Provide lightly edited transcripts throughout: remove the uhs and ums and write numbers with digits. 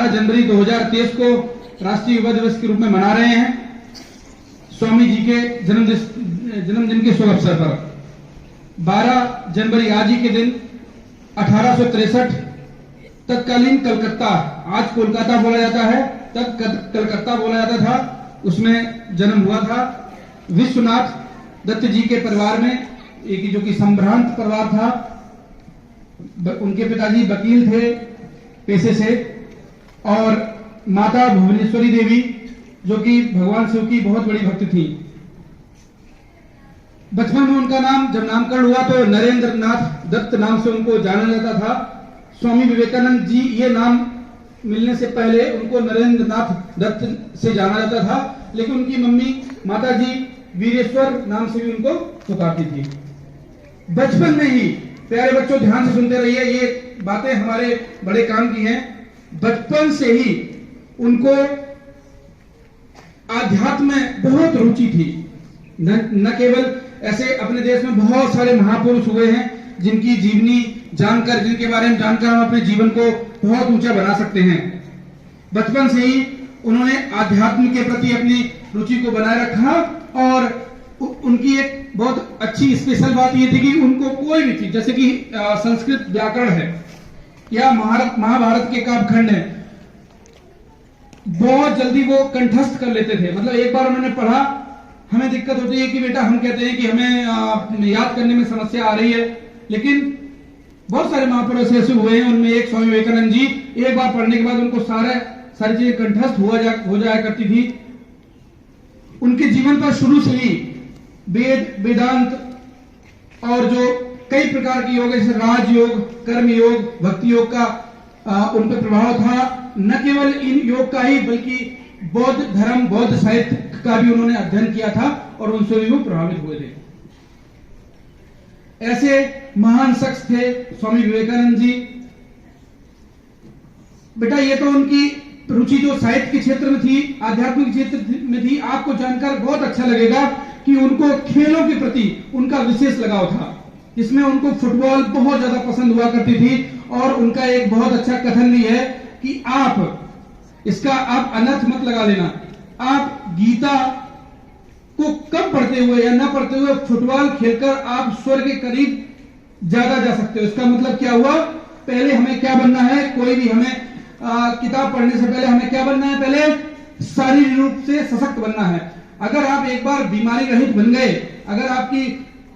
जनवरी 2023 को राष्ट्रीय युवा दिवस के रूप में मना रहे हैं, स्वामी जी के जन्मदिन के शुभ अवसर पर। 12 जनवरी आज ही के दिन 1863 तत्कालीन कलकत्ता, आज कोलकाता बोला जाता है, तब कलकत्ता बोला जाता था, उसमें जन्म हुआ था। विश्वनाथ दत्त जी के परिवार में, एक जो कि संभ्रांत परिवार था, उनके पिताजी वकील थे पेशे से, और माता भुवनेश्वरी देवी जो कि भगवान शिव की बहुत बड़ी भक्त थी। बचपन में उनका नाम जब नामकरण हुआ तो नरेंद्र नाथ दत्त नाम से उनको जाना जाता था। स्वामी विवेकानंद जी ये नाम मिलने से पहले उनको नरेंद्र नाथ दत्त से जाना जाता था, लेकिन उनकी मम्मी माता जी वीरेश्वर नाम से भी उनको पुकारती थी। बचपन में ही, प्यारे बच्चों ध्यान से सुनते रहिए, ये बातें हमारे बड़े काम की हैं। बचपन से ही उनको आध्यात्म में बहुत रुचि थी। न केवल ऐसे अपने देश में बहुत सारे महापुरुष हुए हैं जिनकी जीवनी जानकर, जिनके बारे में जानकर हम अपने जीवन को बहुत ऊंचा बना सकते हैं। बचपन से ही उन्होंने आध्यात्म के प्रति अपनी रुचि को बनाए रखा, और उनकी एक बहुत अच्छी स्पेशल बात यह थी कि उनको कोई भी चीज, जैसे कि संस्कृत व्याकरण है या महाभारत के काव्यखंड है, बहुत जल्दी वो कंठस्थ कर लेते थे। मतलब एक बार उन्होंने पढ़ा, हमें दिक्कत होती है कि बेटा, हम कहते हैं कि हमें याद करने में समस्या आ रही है, लेकिन बहुत सारे महापुरुष ऐसे हुए हैं, उनमें एक स्वामी विवेकानंद जी, एक बार पढ़ने के बाद उनको सारी चीजें कंठस्थ हो जाया करती थी। उनके जीवन पर शुरू से ही वेद, वेदांत और जो कई प्रकार के योग, जैसे राजयोग, कर्म योग, भक्ति योग का उन पर प्रभाव था। न केवल इन योग का ही, बल्कि बौद्ध धर्म, बौद्ध साहित्य का भी उन्होंने अध्ययन किया था, और उनसे भी वो प्रभावित हुए थे। ऐसे महान शख्स थे स्वामी विवेकानंद जी। बेटा, ये तो उनकी रुचि जो साहित्य के क्षेत्र में थी, आध्यात्मिक क्षेत्र में थी। आपको जानकर बहुत अच्छा लगेगा कि उनको खेलों के प्रति उनका विशेष लगाव था। इसमें उनको फुटबॉल बहुत ज्यादा पसंद हुआ करती थी, और उनका एक बहुत अच्छा कथन भी है कि आप अनर्थ मत लगा लेना, आप गीता को कम पढ़ते हुए या न पढ़ते हुए फुटबॉल खेलकर आप स्वर्ग के करीब ज्यादा जा सकते हो। इसका मतलब क्या हुआ? पहले हमें क्या बनना है, कोई भी हमें किताब पढ़ने से पहले हमें क्या बनना है? पहले शारीरिक रूप से सशक्त बनना है। अगर आप एक बार बीमारी रहित बन गए, अगर आपकी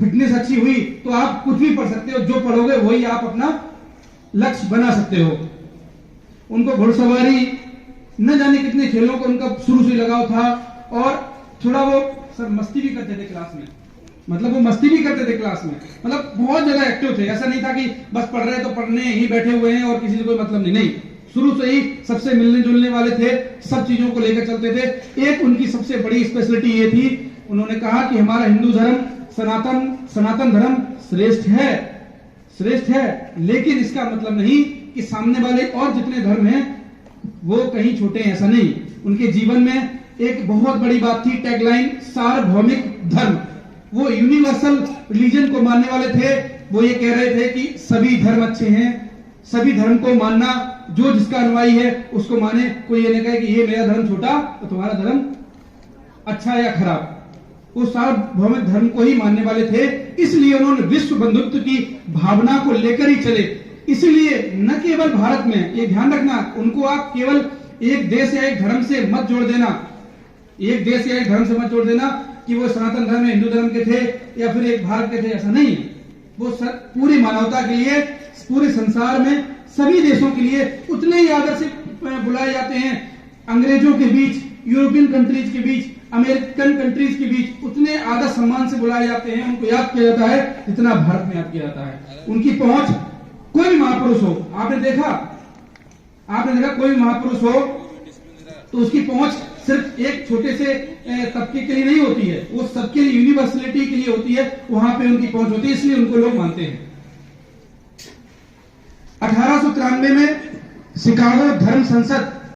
फिटनेस अच्छी हुई, तो आप कुछ भी पढ़ सकते हो, जो पढ़ोगे वही आप अपना लक्ष्य बना सकते हो। उनको घुड़सवारी, न जाने कितने खेलों को उनका शुरू से लगाव था, और थोड़ा वो सर मस्ती भी करते थे क्लास में। मतलब वो मस्ती भी करते थे क्लास में, मतलब बहुत ज्यादा एक्टिव थे। ऐसा नहीं था कि बस पढ़ रहे तो पढ़ने ही बैठे हुए हैं और किसी से कोई मतलब नहीं। शुरू से ही सबसे मिलने जुलने वाले थे, सब चीजों को लेकर चलते थे। एक उनकी सबसे बड़ी स्पेशलिटी ये थी, उन्होंने कहा कि हमारा हिंदू धर्म, सनातन धर्म श्रेष्ठ है, लेकिन इसका मतलब नहीं कि सामने वाले और जितने धर्म हैं वो कहीं छोटे हैं, ऐसा नहीं। उनके जीवन में एक बहुत बड़ी बात थी, टैगलाइन सार्वभौमिक धर्म। वो यूनिवर्सल रिलीजन को मानने वाले थे। वो ये कह रहे थे कि सभी धर्म अच्छे हैं, सभी धर्म को मानना, जो जिसका अनुयायी है उसको माने। कोई ये नहीं कहे कि ये मेरा धर्म छोटा तो तुम्हारा धर्म अच्छा या खराब। वो सार्वभौमिक धर्म को ही मानने वाले थे, इसलिए उन्होंने विश्व बंधुत्व की भावना को लेकर ही चले। इसलिए न केवल भारत में, ये ध्यान रखना, उनको आप केवल एक देश या एक धर्म से मत जोड़ देना, एक देश या एक धर्म से मत जोड़ देना कि वो सनातन धर्म हिंदू धर्म के थे या फिर एक भारत के थे, ऐसा नहीं। वो पूरी मानवता के लिए, पूरे संसार में सभी देशों के लिए उतने ही आदर से बुलाए जाते हैं। अंग्रेजों के बीच, यूरोपियन कंट्रीज के बीच, अमेरिकन कंट्रीज के बीच उतने आदर सम्मान से बुलाए जाते हैं, उनको याद किया जाता है जितना भारत में याद किया जाता है। उनकी पहुंच, कोई भी महापुरुष हो, आपने देखा कोई भी महापुरुष हो तो उसकी पहुंच सिर्फ एक छोटे से तबके के लिए नहीं होती है, वो सबके लिए, यूनिवर्सलिटी के लिए होती है। वहां पे उनकी पहुंच होती है, इसलिए उनको लोग मानते हैं। 1893 में शिकागो धर्म संसद